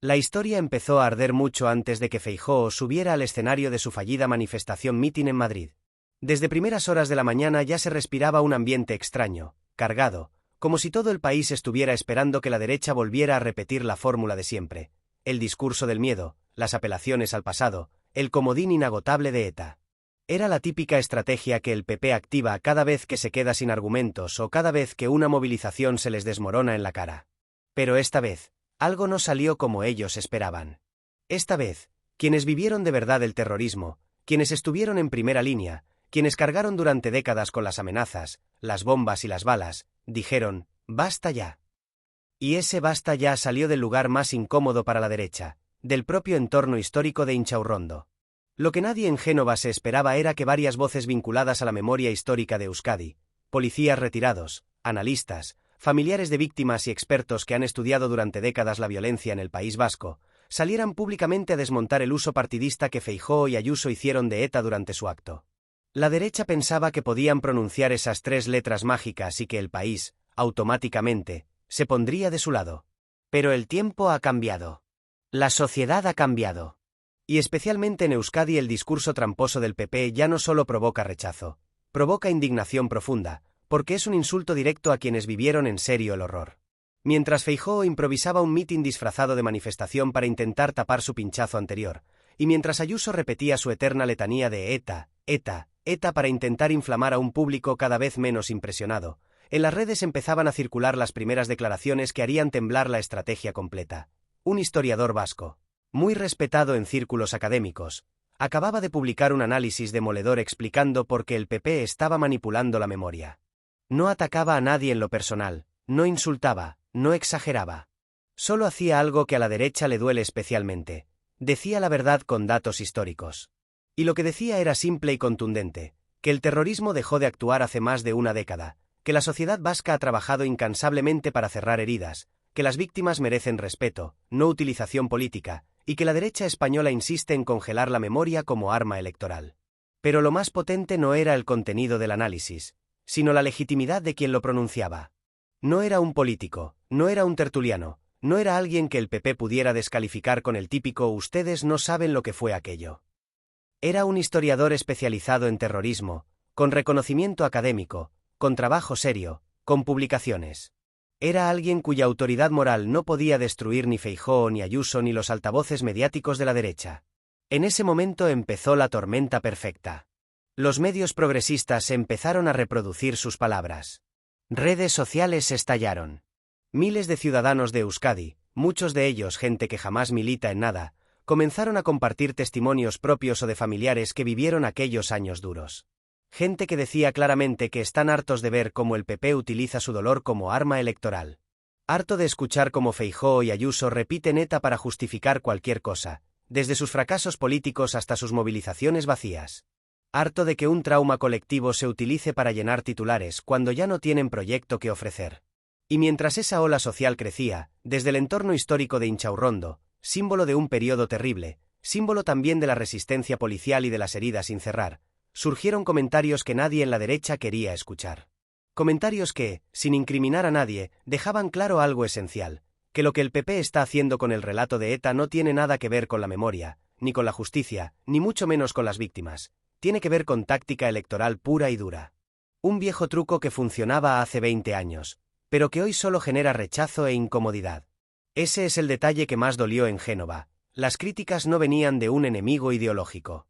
La historia empezó a arder mucho antes de que Feijóo subiera al escenario de su fallida manifestación mitin en Madrid. Desde primeras horas de la mañana ya se respiraba un ambiente extraño, cargado, como si todo el país estuviera esperando que la derecha volviera a repetir la fórmula de siempre: el discurso del miedo, las apelaciones al pasado, el comodín inagotable de ETA. Era la típica estrategia que el PP activa cada vez que se queda sin argumentos o cada vez que una movilización se les desmorona en la cara. Pero esta vez, algo no salió como ellos esperaban. Esta vez, quienes vivieron de verdad el terrorismo, quienes estuvieron en primera línea, quienes cargaron durante décadas con las amenazas, las bombas y las balas, dijeron: «Basta ya». Y ese basta ya salió del lugar más incómodo para la derecha, del propio entorno histórico de Inchaurrondo. Lo que nadie en Génova se esperaba era que varias voces vinculadas a la memoria histórica de Euskadi, policías retirados, analistas, familiares de víctimas y expertos que han estudiado durante décadas la violencia en el País Vasco, salieran públicamente a desmontar el uso partidista que Feijóo y Ayuso hicieron de ETA durante su acto. La derecha pensaba que podían pronunciar esas 3 letras mágicas y que el país, automáticamente, se pondría de su lado. Pero el tiempo ha cambiado. La sociedad ha cambiado. Y especialmente en Euskadi el discurso tramposo del PP ya no solo provoca rechazo, provoca indignación profunda, porque es un insulto directo a quienes vivieron en serio el horror. Mientras Feijóo improvisaba un mitin disfrazado de manifestación para intentar tapar su pinchazo anterior, y mientras Ayuso repetía su eterna letanía de ETA, ETA, ETA para intentar inflamar a un público cada vez menos impresionado, en las redes empezaban a circular las primeras declaraciones que harían temblar la estrategia completa. Un historiador vasco, muy respetado en círculos académicos, acababa de publicar un análisis demoledor explicando por qué el PP estaba manipulando la memoria. No atacaba a nadie en lo personal, no insultaba, no exageraba. Solo hacía algo que a la derecha le duele especialmente: decía la verdad con datos históricos. Y lo que decía era simple y contundente: que el terrorismo dejó de actuar hace más de una década, que la sociedad vasca ha trabajado incansablemente para cerrar heridas, que las víctimas merecen respeto, no utilización política, y que la derecha española insiste en congelar la memoria como arma electoral. Pero lo más potente no era el contenido del análisis, sino la legitimidad de quien lo pronunciaba. No era un político, no era un tertuliano, no era alguien que el PP pudiera descalificar con el típico «ustedes no saben lo que fue aquello». Era un historiador especializado en terrorismo, con reconocimiento académico, con trabajo serio, con publicaciones. Era alguien cuya autoridad moral no podía destruir ni Feijóo ni Ayuso ni los altavoces mediáticos de la derecha. En ese momento empezó la tormenta perfecta. Los medios progresistas empezaron a reproducir sus palabras. Redes sociales estallaron. Miles de ciudadanos de Euskadi, muchos de ellos gente que jamás milita en nada, comenzaron a compartir testimonios propios o de familiares que vivieron aquellos años duros. Gente que decía claramente que están hartos de ver cómo el PP utiliza su dolor como arma electoral. Harto de escuchar cómo Feijóo y Ayuso repiten ETA para justificar cualquier cosa, desde sus fracasos políticos hasta sus movilizaciones vacías. Harto de que un trauma colectivo se utilice para llenar titulares cuando ya no tienen proyecto que ofrecer. Y mientras esa ola social crecía, desde el entorno histórico de Inchaurrondo, símbolo de un periodo terrible, símbolo también de la resistencia policial y de las heridas sin cerrar, surgieron comentarios que nadie en la derecha quería escuchar. Comentarios que, sin incriminar a nadie, dejaban claro algo esencial: que lo que el PP está haciendo con el relato de ETA no tiene nada que ver con la memoria, ni con la justicia, ni mucho menos con las víctimas. Tiene que ver con táctica electoral pura y dura. Un viejo truco que funcionaba hace 20 años, pero que hoy solo genera rechazo e incomodidad. Ese es el detalle que más dolió en Génova. Las críticas no venían de un enemigo ideológico.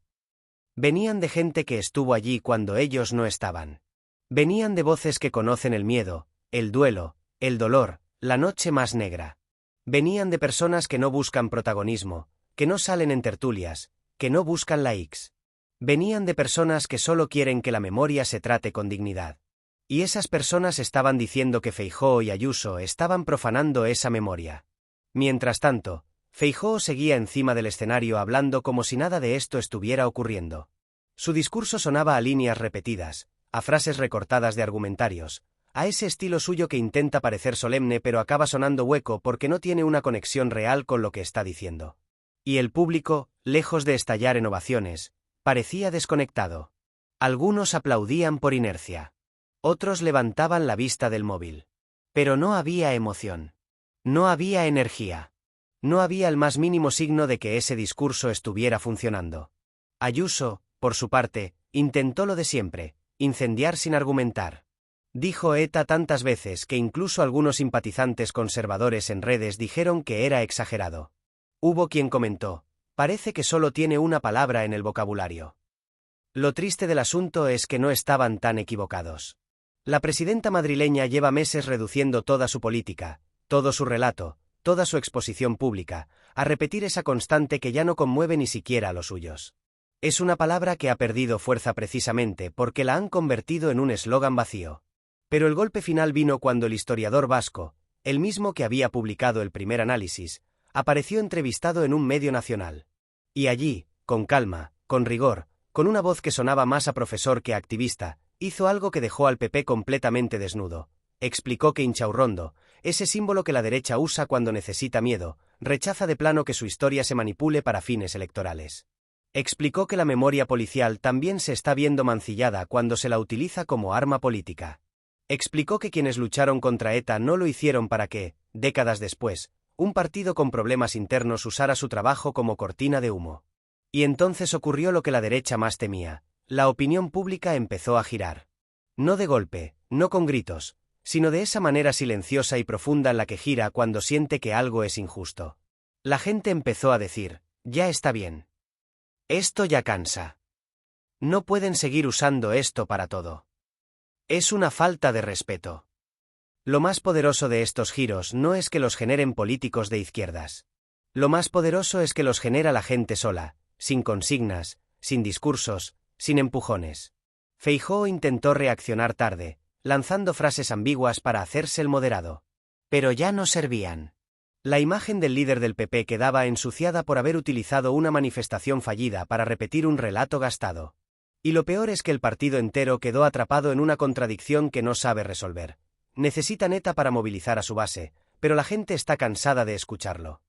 Venían de gente que estuvo allí cuando ellos no estaban. Venían de voces que conocen el miedo, el duelo, el dolor, la noche más negra. Venían de personas que no buscan protagonismo, que no salen en tertulias, que no buscan likes. Venían de personas que solo quieren que la memoria se trate con dignidad. Y esas personas estaban diciendo que Feijóo y Ayuso estaban profanando esa memoria. Mientras tanto, Feijóo seguía encima del escenario hablando como si nada de esto estuviera ocurriendo. Su discurso sonaba a líneas repetidas, a frases recortadas de argumentarios, a ese estilo suyo que intenta parecer solemne pero acaba sonando hueco porque no tiene una conexión real con lo que está diciendo. Y el público, lejos de estallar en ovaciones, parecía desconectado. Algunos aplaudían por inercia. Otros levantaban la vista del móvil. Pero no había emoción. No había energía. No había el más mínimo signo de que ese discurso estuviera funcionando. Ayuso, por su parte, intentó lo de siempre, incendiar sin argumentar. Dijo ETA tantas veces que incluso algunos simpatizantes conservadores en redes dijeron que era exagerado. Hubo quien comentó: parece que solo tiene una palabra en el vocabulario. Lo triste del asunto es que no estaban tan equivocados. La presidenta madrileña lleva meses reduciendo toda su política, todo su relato, toda su exposición pública, a repetir esa constante que ya no conmueve ni siquiera a los suyos. Es una palabra que ha perdido fuerza precisamente porque la han convertido en un eslogan vacío. Pero el golpe final vino cuando el historiador vasco, el mismo que había publicado el primer análisis, apareció entrevistado en un medio nacional. Y allí, con calma, con rigor, con una voz que sonaba más a profesor que a activista, hizo algo que dejó al PP completamente desnudo. Explicó que Inchaurrondo, ese símbolo que la derecha usa cuando necesita miedo, rechaza de plano que su historia se manipule para fines electorales. Explicó que la memoria policial también se está viendo mancillada cuando se la utiliza como arma política. Explicó que quienes lucharon contra ETA no lo hicieron para que, décadas después, un partido con problemas internos usara su trabajo como cortina de humo. Y entonces ocurrió lo que la derecha más temía: la opinión pública empezó a girar. No de golpe, no con gritos, sino de esa manera silenciosa y profunda en la que gira cuando siente que algo es injusto. La gente empezó a decir: ya está bien. Esto ya cansa. No pueden seguir usando esto para todo. Es una falta de respeto. Lo más poderoso de estos giros no es que los generen políticos de izquierdas. Lo más poderoso es que los genera la gente sola, sin consignas, sin discursos, sin empujones. Feijóo intentó reaccionar tarde, lanzando frases ambiguas para hacerse el moderado. Pero ya no servían. La imagen del líder del PP quedaba ensuciada por haber utilizado una manifestación fallida para repetir un relato gastado. Y lo peor es que el partido entero quedó atrapado en una contradicción que no sabe resolver. Necesitan ETA para movilizar a su base, pero la gente está cansada de escucharlo.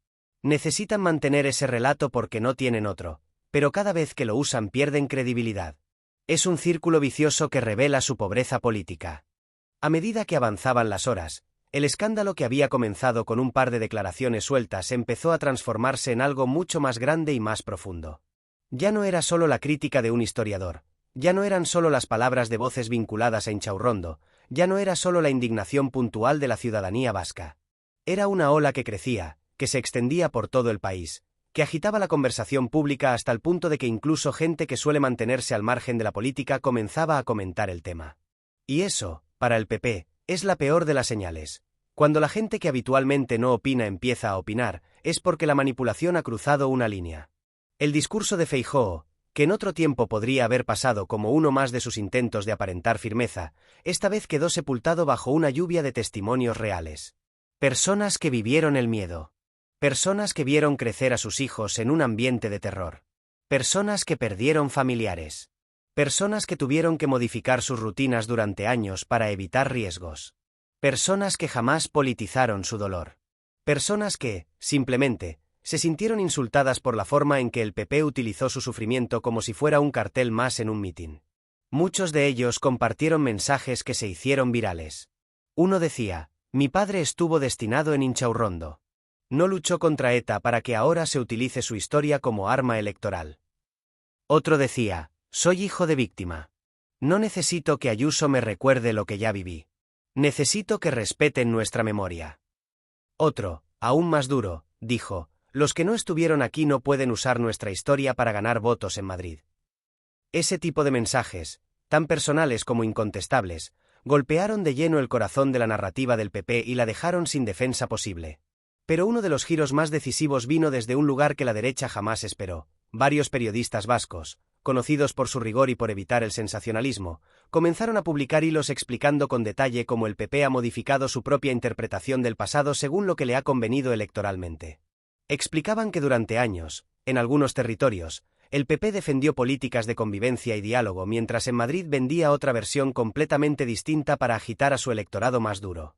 Necesitan mantener ese relato porque no tienen otro, pero cada vez que lo usan pierden credibilidad. Es un círculo vicioso que revela su pobreza política. A medida que avanzaban las horas, el escándalo que había comenzado con un par de declaraciones sueltas empezó a transformarse en algo mucho más grande y más profundo. Ya no era solo la crítica de un historiador, ya no eran solo las palabras de voces vinculadas a Inchaurrondo, ya no era solo la indignación puntual de la ciudadanía vasca. Era una ola que crecía, que se extendía por todo el país, que agitaba la conversación pública hasta el punto de que incluso gente que suele mantenerse al margen de la política comenzaba a comentar el tema. Y eso, para el PP, es la peor de las señales. Cuando la gente que habitualmente no opina empieza a opinar, es porque la manipulación ha cruzado una línea. El discurso de Feijóo, que en otro tiempo podría haber pasado como uno más de sus intentos de aparentar firmeza, esta vez quedó sepultado bajo una lluvia de testimonios reales. Personas que vivieron el miedo. Personas que vieron crecer a sus hijos en un ambiente de terror. Personas que perdieron familiares. Personas que tuvieron que modificar sus rutinas durante años para evitar riesgos. Personas que jamás politizaron su dolor. Personas que, simplemente, se sintieron insultadas por la forma en que el PP utilizó su sufrimiento como si fuera un cartel más en un mitin. Muchos de ellos compartieron mensajes que se hicieron virales. Uno decía: mi padre estuvo destinado en Inchaurrondo. No luchó contra ETA para que ahora se utilice su historia como arma electoral. Otro decía: soy hijo de víctima. No necesito que Ayuso me recuerde lo que ya viví. Necesito que respeten nuestra memoria. Otro, aún más duro, dijo: los que no estuvieron aquí no pueden usar nuestra historia para ganar votos en Madrid. Ese tipo de mensajes, tan personales como incontestables, golpearon de lleno el corazón de la narrativa del PP y la dejaron sin defensa posible. Pero uno de los giros más decisivos vino desde un lugar que la derecha jamás esperó. Varios periodistas vascos, conocidos por su rigor y por evitar el sensacionalismo, comenzaron a publicar hilos explicando con detalle cómo el PP ha modificado su propia interpretación del pasado según lo que le ha convenido electoralmente. Explicaban que durante años, en algunos territorios, el PP defendió políticas de convivencia y diálogo mientras en Madrid vendía otra versión completamente distinta para agitar a su electorado más duro.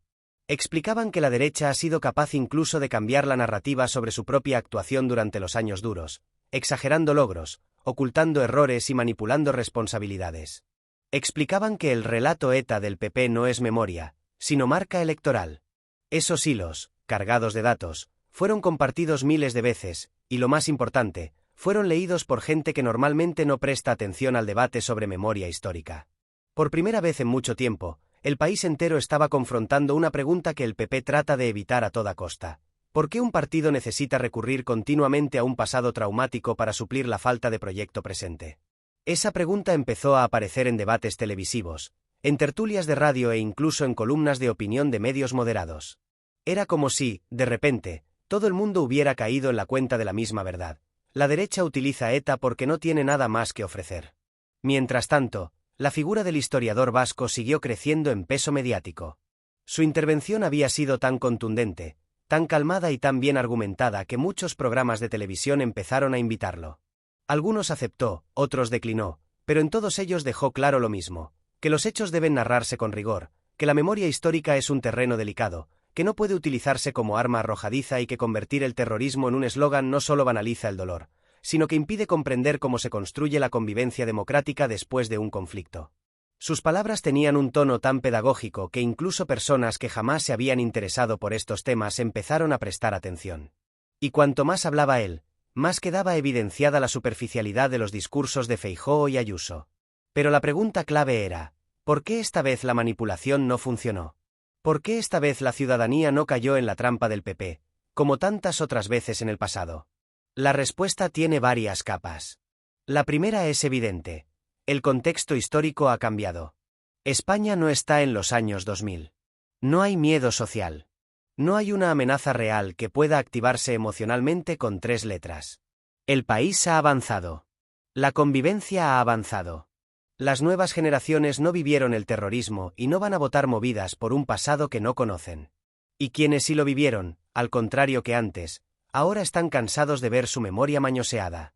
Explicaban que la derecha ha sido capaz incluso de cambiar la narrativa sobre su propia actuación durante los años duros, exagerando logros, ocultando errores y manipulando responsabilidades. Explicaban que el relato ETA del PP no es memoria, sino marca electoral. Esos hilos, cargados de datos, Fueron compartidos miles de veces, y lo más importante, fueron leídos por gente que normalmente no presta atención al debate sobre memoria histórica. Por primera vez en mucho tiempo, el país entero estaba confrontando una pregunta que el PP trata de evitar a toda costa. ¿Por qué un partido necesita recurrir continuamente a un pasado traumático para suplir la falta de proyecto presente? Esa pregunta empezó a aparecer en debates televisivos, en tertulias de radio e incluso en columnas de opinión de medios moderados. Era como si, de repente, todo el mundo hubiera caído en la cuenta de la misma verdad. La derecha utiliza ETA porque no tiene nada más que ofrecer. Mientras tanto, la figura del historiador vasco siguió creciendo en peso mediático. Su intervención había sido tan contundente, tan calmada y tan bien argumentada que muchos programas de televisión empezaron a invitarlo. Algunos aceptó, otros declinó, pero en todos ellos dejó claro lo mismo, que los hechos deben narrarse con rigor, que la memoria histórica es un terreno delicado, que no puede utilizarse como arma arrojadiza y que convertir el terrorismo en un eslogan no solo banaliza el dolor, sino que impide comprender cómo se construye la convivencia democrática después de un conflicto. Sus palabras tenían un tono tan pedagógico que incluso personas que jamás se habían interesado por estos temas empezaron a prestar atención. Y cuanto más hablaba él, más quedaba evidenciada la superficialidad de los discursos de Feijóo y Ayuso. Pero la pregunta clave era, ¿por qué esta vez la manipulación no funcionó? ¿Por qué esta vez la ciudadanía no cayó en la trampa del PP, como tantas otras veces en el pasado? La respuesta tiene varias capas. La primera es evidente. El contexto histórico ha cambiado. España no está en los años 2000. No hay miedo social. No hay una amenaza real que pueda activarse emocionalmente con 3 letras. El país ha avanzado. La convivencia ha avanzado. Las nuevas generaciones no vivieron el terrorismo y no van a votar movidas por un pasado que no conocen. Y quienes sí lo vivieron, al contrario que antes, ahora están cansados de ver su memoria mañoseada.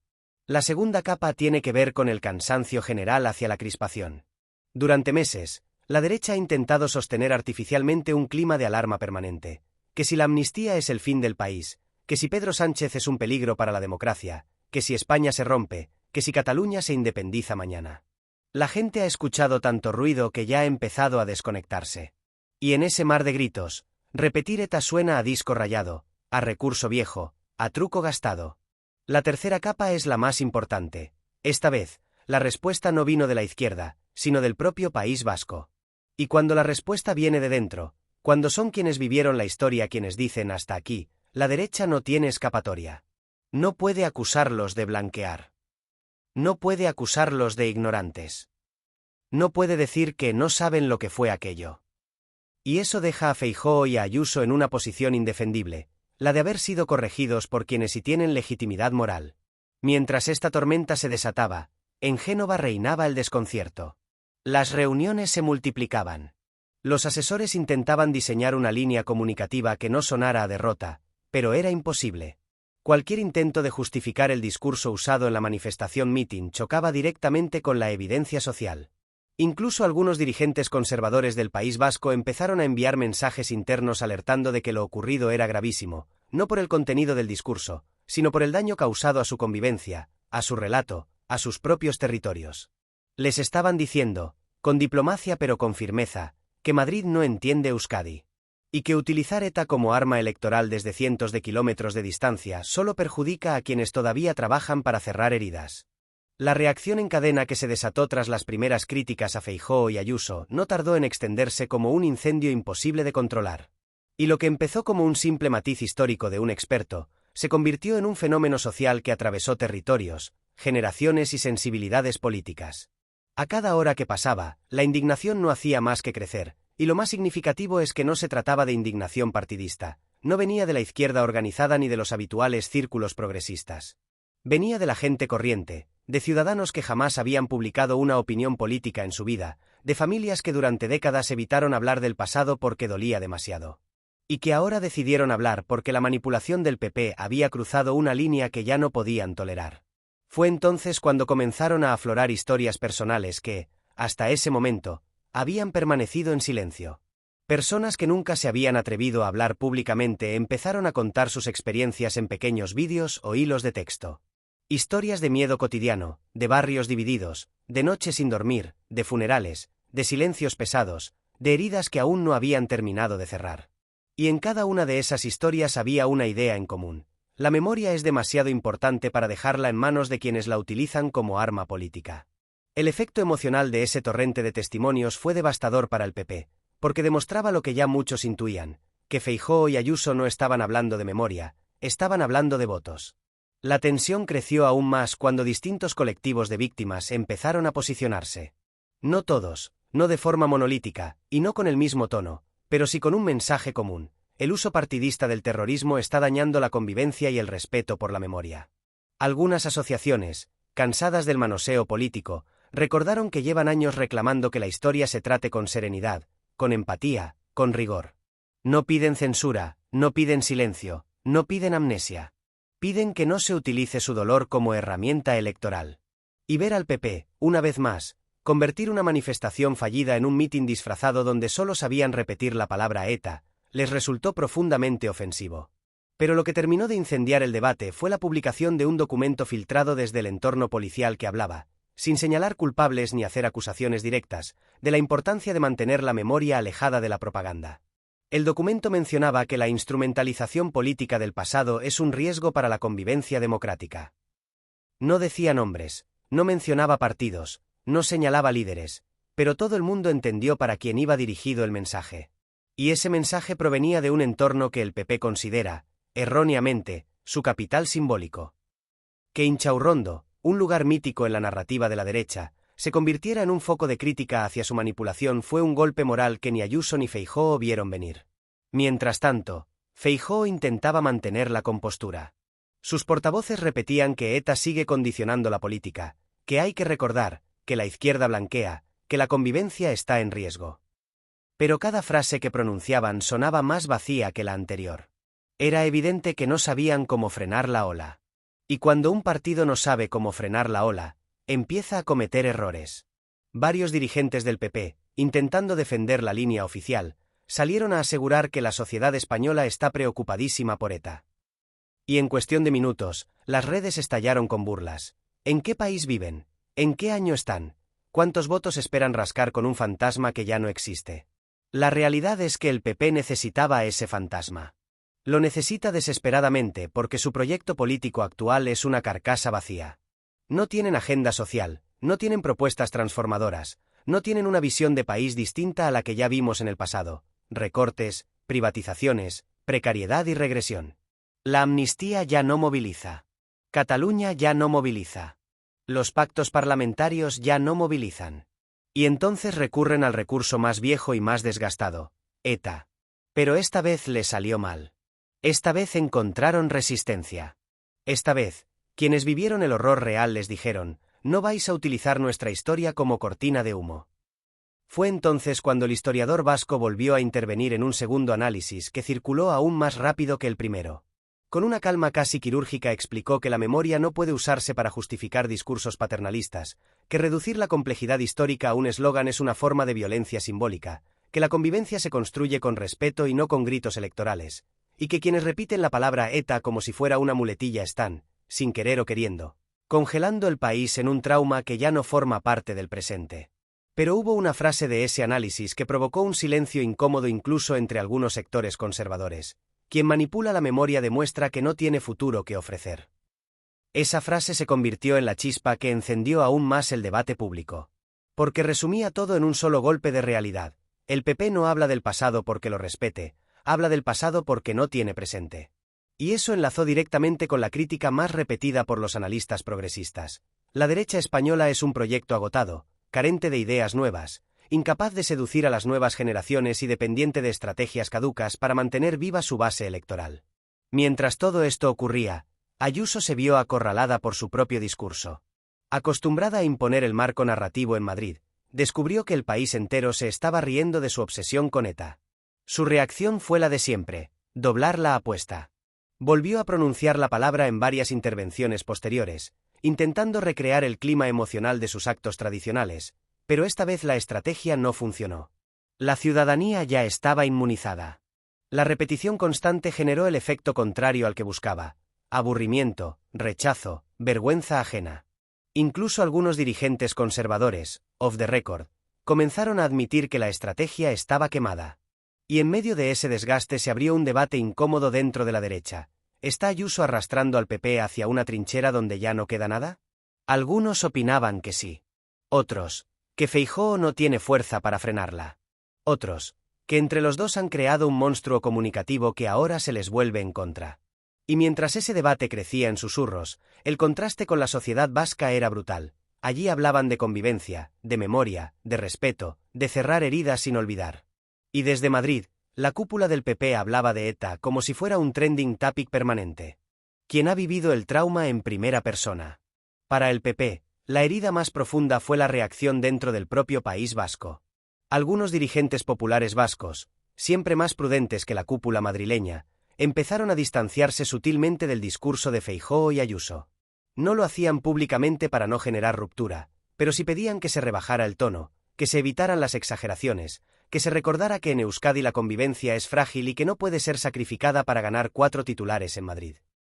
La segunda capa tiene que ver con el cansancio general hacia la crispación. Durante meses, la derecha ha intentado sostener artificialmente un clima de alarma permanente, que si la amnistía es el fin del país, que si Pedro Sánchez es un peligro para la democracia, que si España se rompe, que si Cataluña se independiza mañana. La gente ha escuchado tanto ruido que ya ha empezado a desconectarse. Y en ese mar de gritos, repetir ETA suena a disco rayado, a recurso viejo, a truco gastado. La tercera capa es la más importante. Esta vez, la respuesta no vino de la izquierda, sino del propio País Vasco. Y cuando la respuesta viene de dentro, cuando son quienes vivieron la historia quienes dicen hasta aquí, la derecha no tiene escapatoria. No puede acusarlos de blanquear. No puede acusarlos de ignorantes. No puede decir que no saben lo que fue aquello. Y eso deja a Feijóo y a Ayuso en una posición indefendible, la de haber sido corregidos por quienes sí tienen legitimidad moral. Mientras esta tormenta se desataba, en Génova reinaba el desconcierto. Las reuniones se multiplicaban. Los asesores intentaban diseñar una línea comunicativa que no sonara a derrota, pero era imposible. Cualquier intento de justificar el discurso usado en la manifestación mitin chocaba directamente con la evidencia social. Incluso algunos dirigentes conservadores del País Vasco empezaron a enviar mensajes internos alertando de que lo ocurrido era gravísimo, no por el contenido del discurso, sino por el daño causado a su convivencia, a su relato, a sus propios territorios. Les estaban diciendo, con diplomacia pero con firmeza, que Madrid no entiende Euskadi. Y que utilizar ETA como arma electoral desde cientos de kilómetros de distancia solo perjudica a quienes todavía trabajan para cerrar heridas. La reacción en cadena que se desató tras las primeras críticas a Feijóo y Ayuso no tardó en extenderse como un incendio imposible de controlar. Y lo que empezó como un simple matiz histórico de un experto, se convirtió en un fenómeno social que atravesó territorios, generaciones y sensibilidades políticas. A cada hora que pasaba, la indignación no hacía más que crecer. Y lo más significativo es que no se trataba de indignación partidista, no venía de la izquierda organizada ni de los habituales círculos progresistas. Venía de la gente corriente, de ciudadanos que jamás habían publicado una opinión política en su vida, de familias que durante décadas evitaron hablar del pasado porque dolía demasiado. Y que ahora decidieron hablar porque la manipulación del PP había cruzado una línea que ya no podían tolerar. Fue entonces cuando comenzaron a aflorar historias personales que, hasta ese momento, habían permanecido en silencio. Personas que nunca se habían atrevido a hablar públicamente empezaron a contar sus experiencias en pequeños vídeos o hilos de texto. Historias de miedo cotidiano, de barrios divididos, de noches sin dormir, de funerales, de silencios pesados, de heridas que aún no habían terminado de cerrar. Y en cada una de esas historias había una idea en común. La memoria es demasiado importante para dejarla en manos de quienes la utilizan como arma política. El efecto emocional de ese torrente de testimonios fue devastador para el PP, porque demostraba lo que ya muchos intuían, que Feijóo y Ayuso no estaban hablando de memoria, estaban hablando de votos. La tensión creció aún más cuando distintos colectivos de víctimas empezaron a posicionarse. No todos, no de forma monolítica, y no con el mismo tono, pero sí con un mensaje común. El uso partidista del terrorismo está dañando la convivencia y el respeto por la memoria. Algunas asociaciones, cansadas del manoseo político, recordaron que llevan años reclamando que la historia se trate con serenidad, con empatía, con rigor. No piden censura, no piden silencio, no piden amnesia. Piden que no se utilice su dolor como herramienta electoral. Y ver al PP, una vez más, convertir una manifestación fallida en un mitin disfrazado donde solo sabían repetir la palabra ETA, les resultó profundamente ofensivo. Pero lo que terminó de incendiar el debate fue la publicación de un documento filtrado desde el entorno policial que hablaba, sin señalar culpables ni hacer acusaciones directas, de la importancia de mantener la memoria alejada de la propaganda. El documento mencionaba que la instrumentalización política del pasado es un riesgo para la convivencia democrática. No decía nombres, no mencionaba partidos, no señalaba líderes, pero todo el mundo entendió para quién iba dirigido el mensaje. Y ese mensaje provenía de un entorno que el PP considera, erróneamente, su capital simbólico. Que Inchaurrondo, un lugar mítico en la narrativa de la derecha, se convirtiera en un foco de crítica hacia su manipulación fue un golpe moral que ni Ayuso ni Feijóo vieron venir. Mientras tanto, Feijóo intentaba mantener la compostura. Sus portavoces repetían que ETA sigue condicionando la política, que hay que recordar, que la izquierda blanquea, que la convivencia está en riesgo. Pero cada frase que pronunciaban sonaba más vacía que la anterior. Era evidente que no sabían cómo frenar la ola. Y cuando un partido no sabe cómo frenar la ola, empieza a cometer errores. Varios dirigentes del PP, intentando defender la línea oficial, salieron a asegurar que la sociedad española está preocupadísima por ETA. Y en cuestión de minutos, las redes estallaron con burlas. ¿En qué país viven? ¿En qué año están? ¿Cuántos votos esperan rascar con un fantasma que ya no existe? La realidad es que el PP necesitaba ese fantasma. Lo necesita desesperadamente porque su proyecto político actual es una carcasa vacía. No tienen agenda social, no tienen propuestas transformadoras, no tienen una visión de país distinta a la que ya vimos en el pasado, recortes, privatizaciones, precariedad y regresión. La amnistía ya no moviliza. Cataluña ya no moviliza. Los pactos parlamentarios ya no movilizan. Y entonces recurren al recurso más viejo y más desgastado, ETA. Pero esta vez les salió mal. Esta vez encontraron resistencia. Esta vez, quienes vivieron el horror real les dijeron, no vais a utilizar nuestra historia como cortina de humo. Fue entonces cuando el historiador vasco volvió a intervenir en un segundo análisis que circuló aún más rápido que el primero. Con una calma casi quirúrgica explicó que la memoria no puede usarse para justificar discursos paternalistas, que reducir la complejidad histórica a un eslogan es una forma de violencia simbólica, que la convivencia se construye con respeto y no con gritos electorales, y que quienes repiten la palabra ETA como si fuera una muletilla están, sin querer o queriendo, congelando el país en un trauma que ya no forma parte del presente. Pero hubo una frase de ese análisis que provocó un silencio incómodo incluso entre algunos sectores conservadores. Quien manipula la memoria demuestra que no tiene futuro que ofrecer. Esa frase se convirtió en la chispa que encendió aún más el debate público. Porque resumía todo en un solo golpe de realidad. El PP no habla del pasado porque lo respete, habla del pasado porque no tiene presente. Y eso enlazó directamente con la crítica más repetida por los analistas progresistas. La derecha española es un proyecto agotado, carente de ideas nuevas, incapaz de seducir a las nuevas generaciones y dependiente de estrategias caducas para mantener viva su base electoral. Mientras todo esto ocurría, Ayuso se vio acorralada por su propio discurso. Acostumbrada a imponer el marco narrativo en Madrid, descubrió que el país entero se estaba riendo de su obsesión con ETA. Su reacción fue la de siempre, doblar la apuesta. Volvió a pronunciar la palabra en varias intervenciones posteriores, intentando recrear el clima emocional de sus actos tradicionales, pero esta vez la estrategia no funcionó. La ciudadanía ya estaba inmunizada. La repetición constante generó el efecto contrario al que buscaba: aburrimiento, rechazo, vergüenza ajena. Incluso algunos dirigentes conservadores, off the record, comenzaron a admitir que la estrategia estaba quemada. Y en medio de ese desgaste se abrió un debate incómodo dentro de la derecha. ¿Está Ayuso arrastrando al PP hacia una trinchera donde ya no queda nada? Algunos opinaban que sí. Otros, que Feijóo no tiene fuerza para frenarla. Otros, que entre los dos han creado un monstruo comunicativo que ahora se les vuelve en contra. Y mientras ese debate crecía en susurros, el contraste con la sociedad vasca era brutal. Allí hablaban de convivencia, de memoria, de respeto, de cerrar heridas sin olvidar. Y desde Madrid, la cúpula del PP hablaba de ETA como si fuera un trending topic permanente. Quien ha vivido el trauma en primera persona. Para el PP, la herida más profunda fue la reacción dentro del propio País Vasco. Algunos dirigentes populares vascos, siempre más prudentes que la cúpula madrileña, empezaron a distanciarse sutilmente del discurso de Feijóo y Ayuso. No lo hacían públicamente para no generar ruptura, pero sí pedían que se rebajara el tono, que se evitaran las exageraciones, que se recordara que en Euskadi la convivencia es frágil y que no puede ser sacrificada para ganar 4 titulares en Madrid.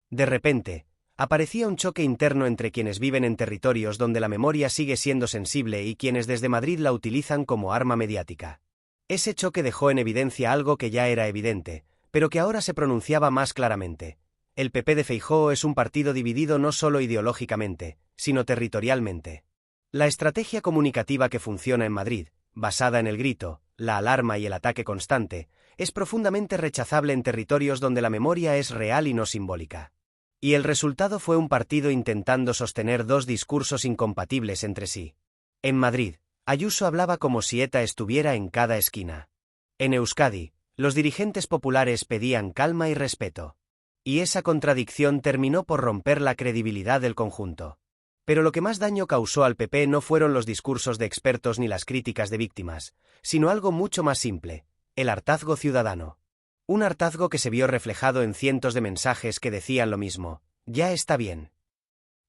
De repente, aparecía un choque interno entre quienes viven en territorios donde la memoria sigue siendo sensible y quienes desde Madrid la utilizan como arma mediática. Ese choque dejó en evidencia algo que ya era evidente, pero que ahora se pronunciaba más claramente. El PP de Feijóo es un partido dividido no solo ideológicamente, sino territorialmente. La estrategia comunicativa que funciona en Madrid, basada en el grito, la alarma y el ataque constante, es profundamente rechazable en territorios donde la memoria es real y no simbólica. Y el resultado fue un partido intentando sostener dos discursos incompatibles entre sí. En Madrid, Ayuso hablaba como si ETA estuviera en cada esquina. En Euskadi, los dirigentes populares pedían calma y respeto. Y esa contradicción terminó por romper la credibilidad del conjunto. Pero lo que más daño causó al PP no fueron los discursos de expertos ni las críticas de víctimas, sino algo mucho más simple: el hartazgo ciudadano. Un hartazgo que se vio reflejado en cientos de mensajes que decían lo mismo: ya está bien.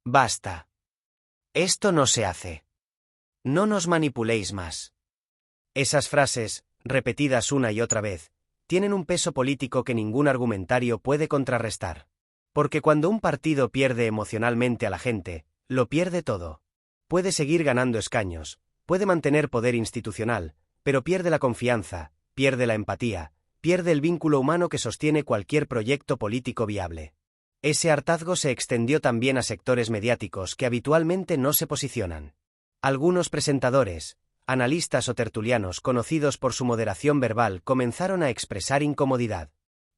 Basta. Esto no se hace. No nos manipuléis más. Esas frases, repetidas una y otra vez, tienen un peso político que ningún argumentario puede contrarrestar. Porque cuando un partido pierde emocionalmente a la gente, lo pierde todo. Puede seguir ganando escaños, puede mantener poder institucional, pero pierde la confianza, pierde la empatía, pierde el vínculo humano que sostiene cualquier proyecto político viable. Ese hartazgo se extendió también a sectores mediáticos que habitualmente no se posicionan. Algunos presentadores, analistas o tertulianos conocidos por su moderación verbal comenzaron a expresar incomodidad.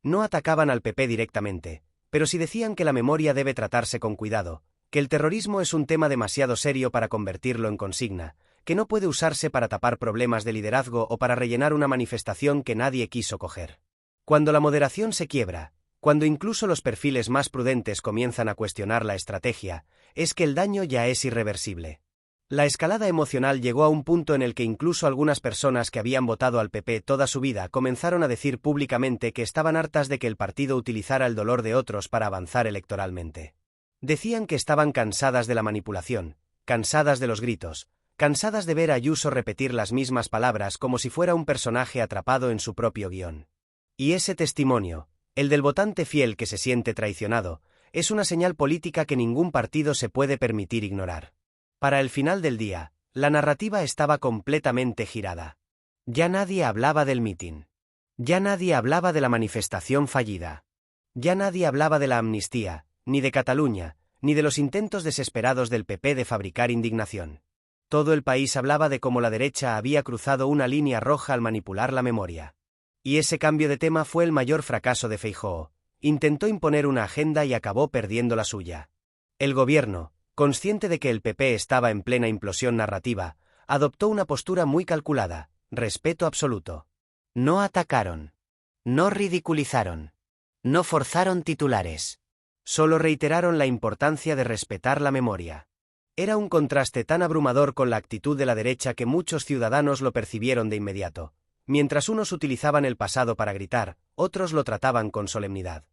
No atacaban al PP directamente, pero sí decían que la memoria debe tratarse con cuidado, que el terrorismo es un tema demasiado serio para convertirlo en consigna, que no puede usarse para tapar problemas de liderazgo o para rellenar una manifestación que nadie quiso coger. Cuando la moderación se quiebra, cuando incluso los perfiles más prudentes comienzan a cuestionar la estrategia, es que el daño ya es irreversible. La escalada emocional llegó a un punto en el que incluso algunas personas que habían votado al PP toda su vida comenzaron a decir públicamente que estaban hartas de que el partido utilizara el dolor de otros para avanzar electoralmente. Decían que estaban cansadas de la manipulación, cansadas de los gritos, cansadas de ver a Ayuso repetir las mismas palabras como si fuera un personaje atrapado en su propio guión. Y ese testimonio, el del votante fiel que se siente traicionado, es una señal política que ningún partido se puede permitir ignorar. Para el final del día, la narrativa estaba completamente girada. Ya nadie hablaba del mitin. Ya nadie hablaba de la manifestación fallida. Ya nadie hablaba de la amnistía, ni de Cataluña, ni de los intentos desesperados del PP de fabricar indignación. Todo el país hablaba de cómo la derecha había cruzado una línea roja al manipular la memoria. Y ese cambio de tema fue el mayor fracaso de Feijóo. Intentó imponer una agenda y acabó perdiendo la suya. El gobierno, consciente de que el PP estaba en plena implosión narrativa, adoptó una postura muy calculada: respeto absoluto. No atacaron. No ridiculizaron. No forzaron titulares. Solo reiteraron la importancia de respetar la memoria. Era un contraste tan abrumador con la actitud de la derecha que muchos ciudadanos lo percibieron de inmediato. Mientras unos utilizaban el pasado para gritar, otros lo trataban con solemnidad.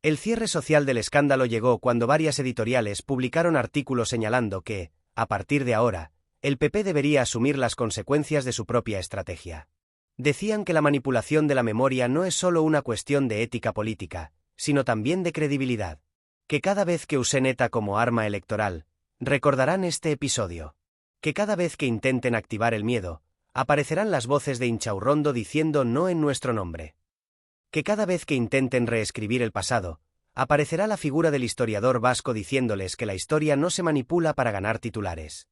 El cierre social del escándalo llegó cuando varias editoriales publicaron artículos señalando que, a partir de ahora, el PP debería asumir las consecuencias de su propia estrategia. Decían que la manipulación de la memoria no es solo una cuestión de ética política, sino también de credibilidad. Que cada vez que usen ETA como arma electoral, recordarán este episodio. Que cada vez que intenten activar el miedo, Aparecerán las voces de Inchaurrondo diciendo no en nuestro nombre. Que cada vez que intenten reescribir el pasado, aparecerá la figura del historiador vasco diciéndoles que la historia no se manipula para ganar titulares.